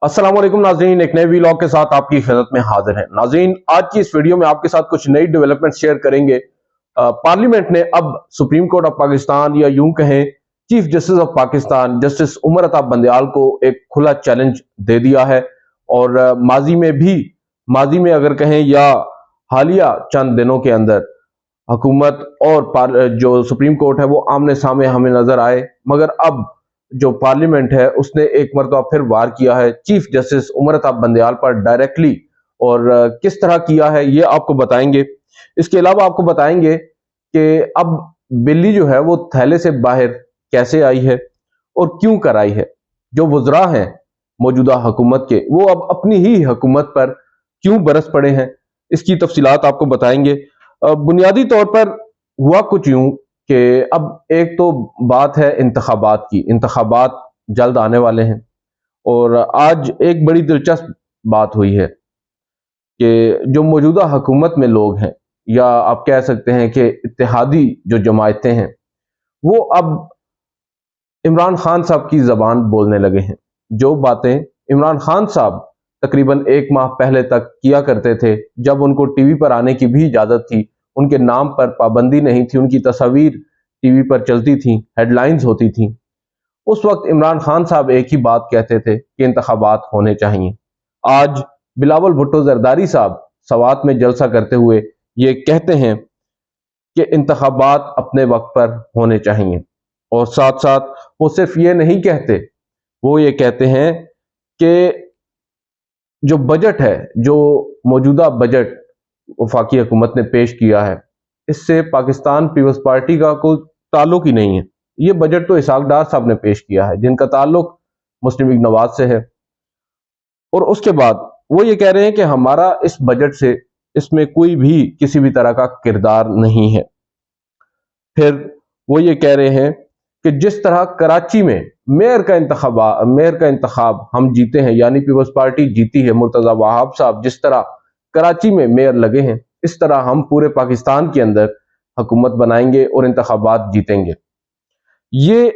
अस्सलाम वालेकुम नाज़रीन, एक नए वीलॉग के साथ आपकी खिदमत में हाजिर हैं। नाज़रीन, आज की इस वीडियो में आपके साथ कुछ नई डेवलपमेंट शेयर करेंगे। पार्लियामेंट ने अब सुप्रीम कोर्ट ऑफ पाकिस्तान या यूं कहें chief justice of Pakistan justice Umar Ata Bandial को एक खुला चैलेंज दे दिया है। और माजी में अगर कहें या हालिया चंद दिनों के अंदर हुकूमत और जो सुप्रीम कोर्ट है वो आमने सामने हमें नजर आए, मगर अब जो पार्लियामेंट है उसने एक मरतबा फिर वार किया है चीफ जस्टिस उमर अता बंदयाल पर डायरेक्टली। और किस तरह किया है ये आपको बताएंगे। इसके अलावा आपको बताएंगे कि अब बिल्ली जो है वो थैले से बाहर कैसे आई है और क्यों कर आई है। जो वज़रा हैं मौजूदा हुकूमत के, वो अब अपनी ही हुकूमत पर क्यों बरस पड़े हैं, इसकी तफसीलात आपको बताएंगे। बुनियादी तौर पर हुआ कुछ यूं कि अब एक तो बात है इंतखाबात की। इंतखाबात जल्द आने वाले हैं और आज एक बड़ी दिलचस्प बात हुई है कि जो मौजूदा हुकूमत में लोग हैं, या आप कह सकते हैं कि इत्तेहादी जो जमायतें हैं, वो अब इमरान खान साहब की जबान बोलने लगे हैं। जो बातें इमरान खान साहब तकरीबन एक माह पहले तक किया करते थे, जब उनको टीवी पर आने की भी इजाजत थी, उनके नाम पर पाबंदी नहीं थी, उनकी तस्वीर टीवी पर चलती थी, हेडलाइंस होती थी, उस वक्त इमरान खान साहब एक ही बात कहते थे कि इंतखाबात होने चाहिए। आज बिलावल भुट्टो जरदारी साहब सवात में जलसा करते हुए ये कहते हैं कि इंतखाबात अपने वक्त पर होने चाहिए। और साथ साथ वो सिर्फ ये नहीं कहते, वो ये कहते हैं कि जो बजट है, जो मौजूदा बजट वफाकी हुकूमत ने पेश किया है, इससे पाकिस्तान पीपल्स पार्टी का कोई ताल्लुक ही नहीं है। ये बजट तो इसहाक डार साहब ने पेश किया है, जिनका ताल्लुक मुस्लिम लीग नवाज से है। और उसके बाद वो ये कह रहे हैं कि हमारा इस बजट से इसमें कोई भी किसी भी तरह का किरदार नहीं है। फिर वो ये कह रहे हैं कि जिस तरह कराची में मेयर का इंतखाब हम जीते हैं, यानी पीपल्स पार्टी जीती है, मुर्तजा वहाब साहब जिस तरह कराची में मेयर लगे हैं, इस तरह हम पूरे पाकिस्तान के अंदर हुकूमत बनाएंगे और इंतखाबात जीतेंगे। ये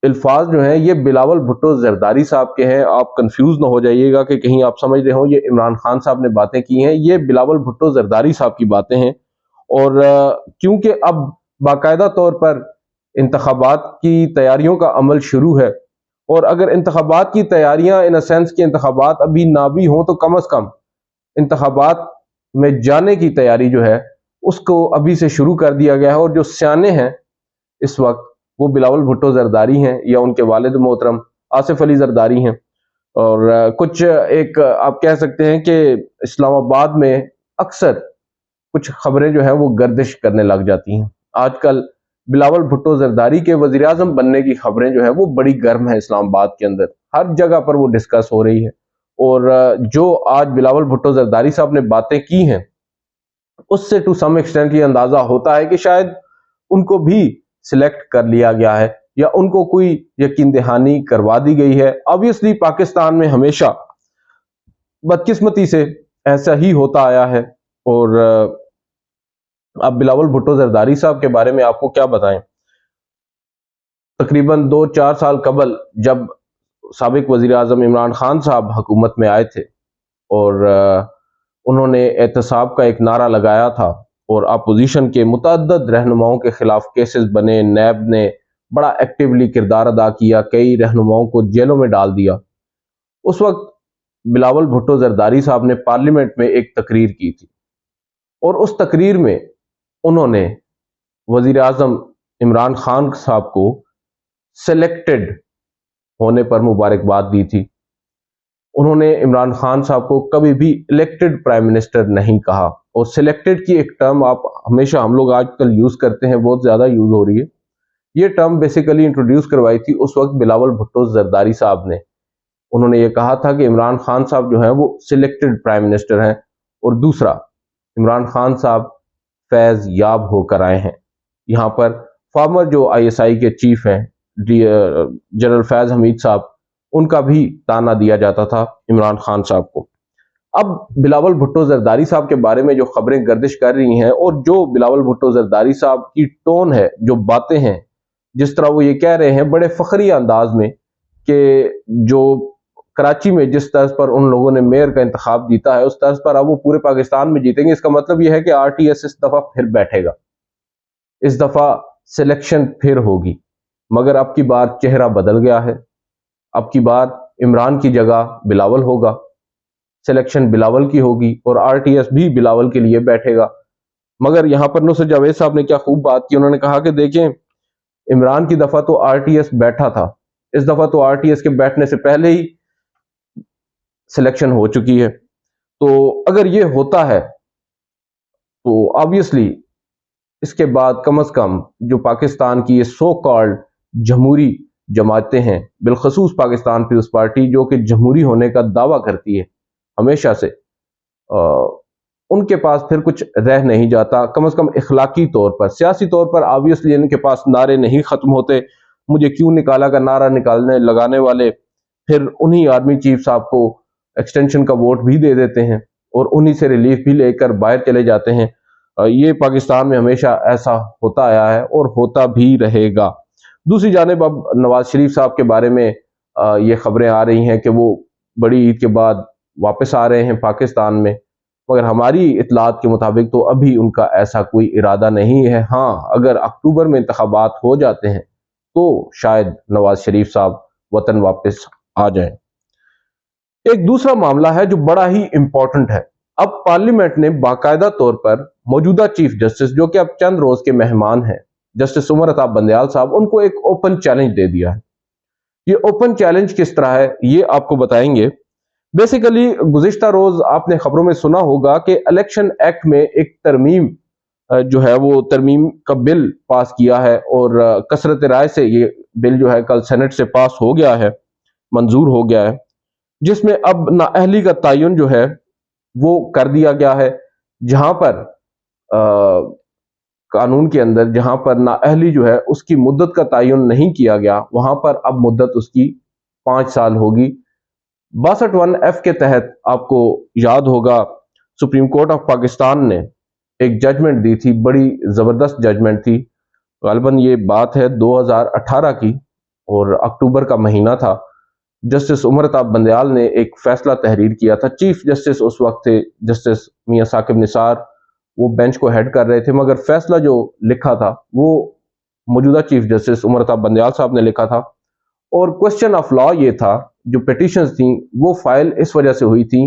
अल्फाज जो हैं ये बिलावल भुट्टो जरदारी साहब के हैं। आप कंफ्यूज ना हो जाइएगा कि कहीं आप समझ रहे हो ये इमरान खान साहब ने बातें की हैं। ये बिलावल भुट्टो जरदारी साहब की बातें हैं। और क्योंकि अब बाकायदा तौर पर इंतखाबात की तैयारियों का अमल शुरू है, और अगर इंतखाबात की तैयारियां इन सेंस के इंतखाबात अभी ना भी हों, तो कम अज कम इंतखाबात में जाने की तैयारी जो है उसको अभी से शुरू कर दिया गया है। और जो सियाने हैं इस वक्त वो बिलावल भुट्टो जरदारी हैं, या उनके वालिद मोहतरम आसिफ अली जरदारी हैं। और कुछ एक आप कह सकते हैं कि इस्लामाबाद में अक्सर कुछ खबरें जो है वो गर्दिश करने लग जाती हैं। आजकल बिलावल भुट्टो जरदारी के वजीर आजम बनने की खबरें जो है वो बड़ी गर्म है इस्लामाबाद के अंदर, हर जगह पर वो डिस्कस हो रही है। और जो आज बिलावल भुट्टो जरदारी साहब ने बातें की हैं, उससे टू सम एक्सटेंट ये अंदाजा होता है कि शायद उनको भी सिलेक्ट कर लिया गया है, या उनको कोई यकीन दहानी करवा दी गई है। ऑब्वियसली पाकिस्तान में हमेशा बदकिस्मती से ऐसा ही होता आया है। और अब बिलावल भुट्टो जरदारी साहब के बारे में आपको क्या बताएं। तकरीबन 2-4 साल कबल जब साबिक वजीर आजम इमरान खान साहब हुकूमत में आए थे, और उन्होंने एहतसाब का एक नारा लगाया था, और अपोजिशन के मुतअद्दिद रहनुमाओं के खिलाफ केसेस बने, नैब ने बड़ा एक्टिवली किरदार अदा किया, कई रहनुमाओं को जेलों में डाल दिया। उस वक्त बिलावल भुट्टो जरदारी साहब ने पार्लियामेंट में एक तकरीर की थी, और उस तकरीर में उन्होंने वजीर आजम इमरान खान साहब को सिलेक्टेड होने पर मुबारकबाद दी थी। उन्होंने इमरान खान साहब को कभी भी इलेक्टेड प्राइम मिनिस्टर नहीं कहा। और सिलेक्टेड की एक टर्म आप हमेशा हम लोग आजकल यूज करते हैं, बहुत ज्यादा यूज हो रही है। ये टर्म बेसिकली इंट्रोड्यूस करवाई थी उस वक्त बिलावल भुट्टो जरदारी साहब ने। उन्होंने ये कहा था कि इमरान खान साहब जो है वो सिलेक्टेड प्राइम मिनिस्टर हैं, और दूसरा इमरान खान साहब फैज याब होकर आए हैं। यहाँ पर फॉर्मर जो ISI के चीफ हैं जनरल फैज हमीद साहब, उनका भी ताना दिया जाता था इमरान खान साहब को। अब बिलावल भुट्टो जरदारी साहब के बारे में जो खबरें गर्दिश कर रही हैं, और जो बिलावल भुट्टो जरदारी साहब की टोन है, जो बातें हैं, जिस तरह वो ये कह रहे हैं बड़े फखरी अंदाज में कि जो कराची में जिस तर्ज पर उन लोगों ने मेयर का इंतखाब जीता है, उस तर्ज पर अब वो पूरे पाकिस्तान में जीतेंगे। इसका मतलब यह है कि आरटीएस इस दफा फिर बैठेगा, इस दफा सिलेक्शन फिर होगी। मगर अब की बार चेहरा बदल गया है। अब की बार इमरान की जगह बिलावल होगा, सिलेक्शन बिलावल की होगी और आरटीएस भी बिलावल के लिए बैठेगा। मगर यहां पर नुसरत जावेद साहब ने क्या खूब बात की, उन्होंने कहा कि देखें, इमरान की दफा तो आरटीएस बैठा था, इस दफा तो आरटीएस के बैठने से पहले ही सिलेक्शन हो चुकी है। तो अगर ये होता है तो ऑब्वियसली इसके बाद कम अज कम जो पाकिस्तान की ये सो कॉल्ड जमहूरी जमातें हैं, बिलखसूस पाकिस्तान पीपल्स पार्टी जो कि जमहूरी होने का दावा करती है हमेशा से, उनके पास फिर कुछ रह नहीं जाता, कम से कम इखलाकी तौर पर। सियासी तौर पर ऑब्वियसली इनके पास नारे नहीं खत्म होते। मुझे क्यों निकाला का नारा निकालने लगाने वाले फिर उन्हीं आर्मी चीफ साहब को एक्सटेंशन का वोट भी दे देते हैं और उन्हीं से रिलीफ भी लेकर बाहर चले जाते हैं। ये पाकिस्तान में हमेशा ऐसा होता आया है और होता भी रहेगा। दूसरी जानिब अब नवाज शरीफ साहब के बारे में ये खबरें आ रही हैं कि वो बड़ी ईद के बाद वापस आ रहे हैं पाकिस्तान में, मगर हमारी इतलात के मुताबिक तो अभी उनका ऐसा कोई इरादा नहीं है। हाँ, अगर अक्टूबर में इंतखाबात हो जाते हैं तो शायद नवाज शरीफ साहब वतन वापस आ जाएं। एक दूसरा मामला है जो बड़ा ही इंपॉर्टेंट है। अब पार्लियामेंट ने बाकायदा तौर पर मौजूदा चीफ जस्टिस, जो कि अब चंद रोज के मेहमान हैं, जस्टिस उमर अता बंदयाल साहब, उनको एक ओपन चैलेंज दे दिया है। ये ओपन चैलेंज किस तरह है ये आपको बताएंगे। बेसिकली गुज़िश्ता रोज आपने खबरों में सुना होगा कि इलेक्शन एक्ट में एक तरमीम जो है वो तरमीम का बिल पास किया है और कसरत राय से ये बिल जो है कल सेनेट से पास हो गया है, मंजूर हो गया है, जिसमें अब नाअहली का तयन जो है वो कर दिया गया है। जहां पर कानून के अंदर जहां पर नाअहली जो है उसकी मुद्दत का तयन नहीं किया गया, वहां पर अब मुद्दत उसकी 5 साल होगी। 62(1)F के तहत आपको याद होगा सुप्रीम कोर्ट ऑफ पाकिस्तान ने एक जजमेंट दी थी, बड़ी जबरदस्त जजमेंट थी। गालिबन ये बात है 2018 की और अक्टूबर का महीना था। जस्टिस उमर अता बंदयाल ने एक फैसला तहरीर किया था। चीफ जस्टिस उस वक्त थे जस्टिस मियां साकिब निसार, वो बेंच को हेड कर रहे थे, मगर फैसला जो लिखा था वो मौजूदा चीफ जस्टिस उमर अता बंदयाल साहब ने लिखा था। और क्वेश्चन ऑफ लॉ ये था, जो पिटीशंस थी वो फाइल इस वजह से हुई थी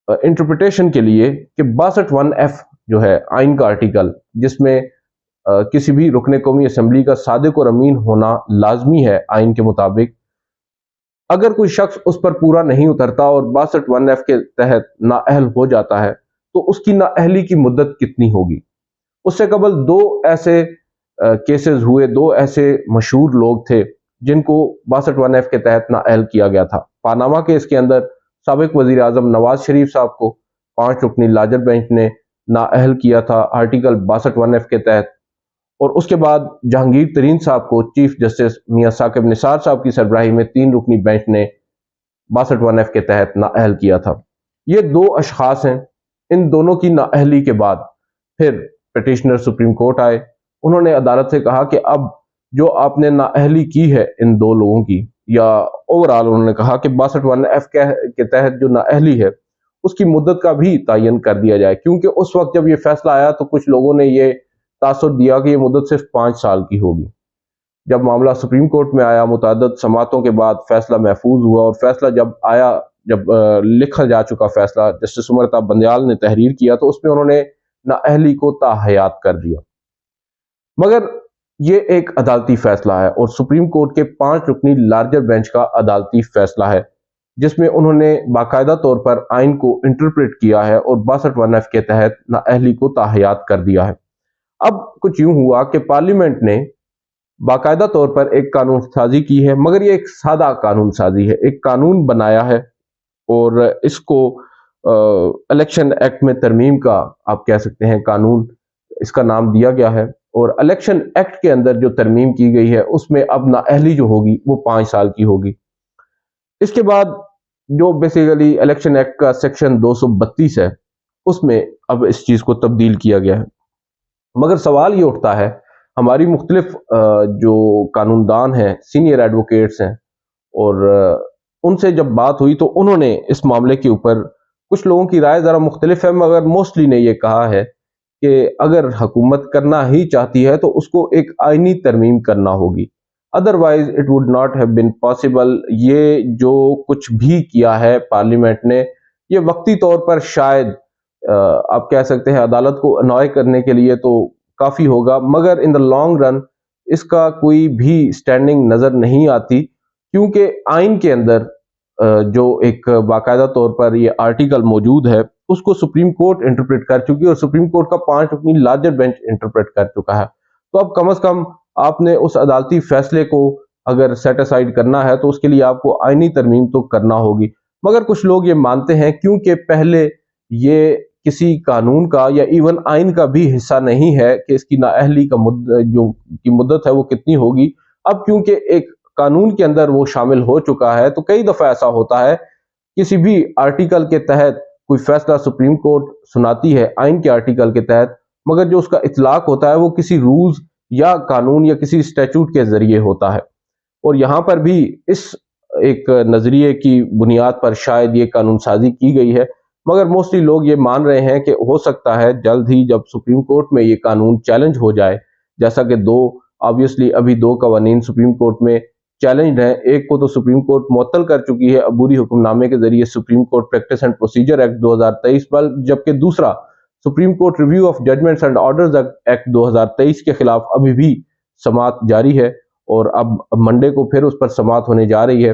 इंटरप्रिटेशन के लिए कि 62(1)F जो है आइन का आर्टिकल, जिसमें किसी भी रुकने कौमी असम्बली का सादिक और अमीन होना लाजमी है आइन के मुताबिक, अगर कोई शख्स उस पर पूरा नहीं उतरता और 62(1)F के तहत नाअहल हो जाता है तो उसकी नाअहली की मुद्दत कितनी होगी। उससे कबल दो ऐसे केसेस हुए, दो ऐसे मशहूर लोग थे जिनको 62(1)F के तहत नाअहल किया गया था। पानामा केस के अंदर साबिक वजीर आजम नवाज शरीफ साहब को 5 रुकनी लार्जर बेंच ने नाअहल किया था आर्टिकल 62(1)F के तहत, और उसके बाद जहांगीर तरीन साहब को चीफ जस्टिस मियां साकिब निसार साहब की सरबराही में 3 रुकनी बेंच ने 62(1)F के तहत नाअहल किया था। ये दो अशखास हैं। इन दोनों की नाअहली के बाद फिर पिटिशनर सुप्रीम कोर्ट आए, उन्होंने अदालत से कहा कि अब जो आपने नाअहली की है इन दो लोगों की, या ओवरऑल उन्होंने कहा कि 62(1)F के तहत जो नाअहली है उसकी मुद्दत का भी तयन कर दिया जाए, क्योंकि उस वक्त जब ये फैसला आया तो कुछ लोगों ने ये तासुर दिया कि ये मुद्दत सिर्फ 5 साल की होगी। जब मामला सुप्रीम कोर्ट में आया, मुतअद्दिद समातों के बाद फैसला महफूज हुआ और फैसला जब आया, जब लिखा जा चुका फैसला जस्टिस उमर अता बंदयाल ने तहरीर किया, तो उसमें उन्होंने नाअहली को ताहयात कर दिया। मगर ये एक अदालती फैसला है और सुप्रीम कोर्ट के 5 रुकनी लार्जर बेंच का अदालती फैसला है, जिसमें उन्होंने बाकायदा तौर पर आइन को इंटरप्रेट किया है और 62(1)F के तहत नाअहली को ताहयात कर दिया है। अब कुछ यूं हुआ कि पार्लियामेंट ने बाकायदा तौर पर एक कानून साजी की है, मगर ये एक सादा कानून साजी है, एक कानून बनाया है और इसको इलेक्शन एक्ट में तरमीम का आप कह सकते हैं कानून इसका नाम दिया गया है। और इलेक्शन एक्ट के अंदर जो तरमीम की गई है उसमें अब नाअहली जो होगी वो 5 साल की होगी। इसके बाद जो बेसिकली इलेक्शन एक्ट का सेक्शन 232 है उसमें अब इस चीज को तब्दील किया गया है। मगर सवाल ये उठता है, हमारी मुख्तलिफ जो कानूनदान हैं, सीनियर एडवोकेट्स हैं और ان سے جب بات ہوئی تو انہوں نے اس معاملے کے اوپر، کچھ لوگوں کی رائے ذرا مختلف ہے مگر موسٹلی نے یہ کہا ہے کہ اگر حکومت کرنا ہی چاہتی ہے تو اس کو ایک آئینی ترمیم کرنا ہوگی، otherwise it would not have been possible. یہ جو کچھ بھی کیا ہے پارلیمنٹ نے، یہ وقتی طور پر شاید آپ کہہ سکتے ہیں عدالت کو انوائے کرنے کے لیے تو کافی ہوگا، مگر ان دا لانگ رن اس کا کوئی بھی سٹینڈنگ نظر نہیں آتی، کیونکہ آئین کے اندر جو ایک باقاعدہ طور پر یہ آرٹیکل موجود ہے اس کو سپریم کورٹ انٹرپریٹ کر چکی ہے، اور سپریم کورٹ کا 5 رکنی لارجر بینچ انٹرپریٹ کر چکا ہے۔ تو اب کم از کم آپ نے اس عدالتی فیصلے کو اگر سیٹ اسائیڈ کرنا ہے تو اس کے لیے آپ کو آئینی ترمیم تو کرنا ہوگی، مگر کچھ لوگ یہ مانتے ہیں کیونکہ پہلے یہ کسی قانون کا یا ایون آئین کا بھی حصہ نہیں ہے کہ اس کی نااہلی کا مدت ہے وہ کتنی ہوگی، اب کیونکہ ایک قانون کے اندر وہ شامل ہو چکا ہے تو کئی دفعہ ایسا ہوتا ہے کسی بھی آرٹیکل کے تحت کوئی فیصلہ سپریم کورٹ سناتی ہے آئین کے آرٹیکل کے تحت، مگر جو اس کا اطلاق ہوتا ہے وہ کسی رولز یا قانون یا کسی اسٹیچوٹ کے ذریعے ہوتا ہے، اور یہاں پر بھی اس ایک نظریے کی بنیاد پر شاید یہ قانون سازی کی گئی ہے، مگر موسٹلی لوگ یہ مان رہے ہیں کہ ہو سکتا ہے جلد ہی جب سپریم کورٹ میں یہ قانون چیلنج ہو جائے، جیسا کہ آبویسلی ابھی 2 قوانین سپریم کورٹ میں چیلنجڈ ہیں، ایک کو تو سپریم کورٹ معطل کر چکی ہے عبوری حکم نامے کے ذریعے supreme court practice and procedure act 2023 پر، جبکہ دوسرا supreme court review of judgments and orders act 2023 کے خلاف ابھی بھی سماعت جاری ہے، اور اب منڈے کو پھر اس پر سماعت ہونے جا رہی ہے۔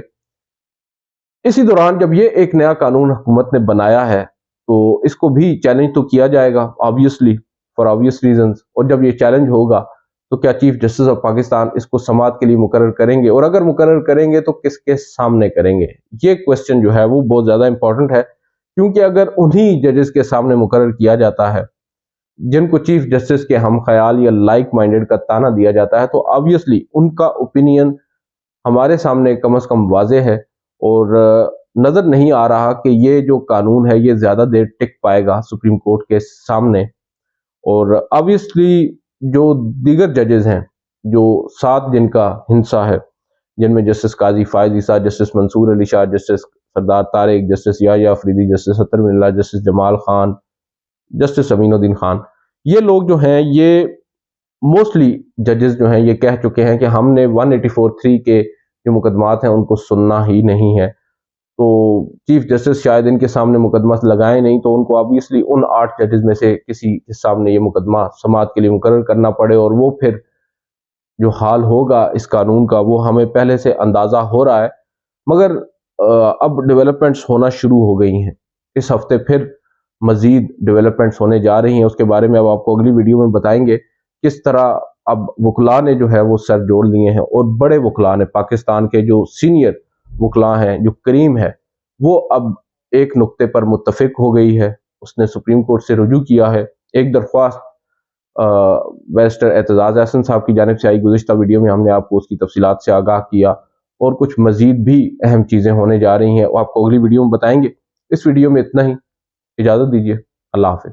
اسی دوران جب یہ ایک نیا قانون حکومت نے بنایا ہے تو اس کو بھی چیلنج تو کیا جائے گا آبویسلی فار آبویس ریزنز، اور جب یہ چیلنج ہوگا تو کیا چیف جسٹس آف پاکستان اس کو سماعت کے لیے مقرر کریں گے، اور اگر مقرر کریں گے تو کس کے سامنے کریں گے؟ یہ کوسچن جو ہے وہ بہت زیادہ امپورٹنٹ ہے، کیونکہ اگر انہی ججز کے سامنے مقرر کیا جاتا ہے جن کو چیف جسٹس کے ہم خیال یا لائک مائنڈڈ کا تانا دیا جاتا ہے، تو آبویسلی ان کا اوپینین ہمارے سامنے کم از کم واضح ہے، اور نظر نہیں آ رہا کہ یہ جو قانون ہے یہ زیادہ دیر ٹک پائے گا سپریم کورٹ کے سامنے۔ اور آبویسلی جو دیگر ججز ہیں جو 7 جن کا ہنسا ہے، جن میں جسٹس قاضی فائز عیسیٰ، جسٹس منصور علی شاہ، جسٹس سردار طارق، جسٹس یحییٰ افریدی، جسٹس اطہر من اللہ، جسٹس جمال خان، جسٹس امین الدین خان، یہ لوگ جو ہیں یہ موسٹلی ججز جو ہیں یہ کہہ چکے ہیں کہ ہم نے 184(3) کے جو مقدمات ہیں ان کو سننا ہی نہیں ہے، تو چیف جسٹس شاید ان کے سامنے مقدمہ لگائیں نہیں، تو ان کو آبویسلی ان 8 ججز میں سے کسی کے سامنے یہ مقدمہ سماعت کے لیے مقرر کرنا پڑے، اور وہ پھر جو حال ہوگا اس قانون کا وہ ہمیں پہلے سے اندازہ ہو رہا ہے، مگر اب ڈیولپمنٹس ہونا شروع ہو گئی ہیں، اس ہفتے پھر مزید ڈیولپمنٹس ہونے جا رہی ہیں، اس کے بارے میں اب آپ کو اگلی ویڈیو میں بتائیں گے کس طرح اب وکلاء نے جو ہے وہ سر جوڑ لیے ہیں، اور بڑے وکلاء نے، پاکستان کے جو سینئر وکلاء ہیں، جو کریم ہے، وہ اب ایک نقطے پر متفق ہو گئی ہے، اس نے سپریم کورٹ سے رجوع کیا ہے۔ ایک درخواست بیرسٹر اعتزاز احسن صاحب کی جانب سے آئی، گزشتہ ویڈیو میں ہم نے آپ کو اس کی تفصیلات سے آگاہ کیا، اور کچھ مزید بھی اہم چیزیں ہونے جا رہی ہیں، وہ آپ کو اگلی ویڈیو میں بتائیں گے۔ اس ویڈیو میں اتنا ہی، اجازت دیجیے، اللہ حافظ۔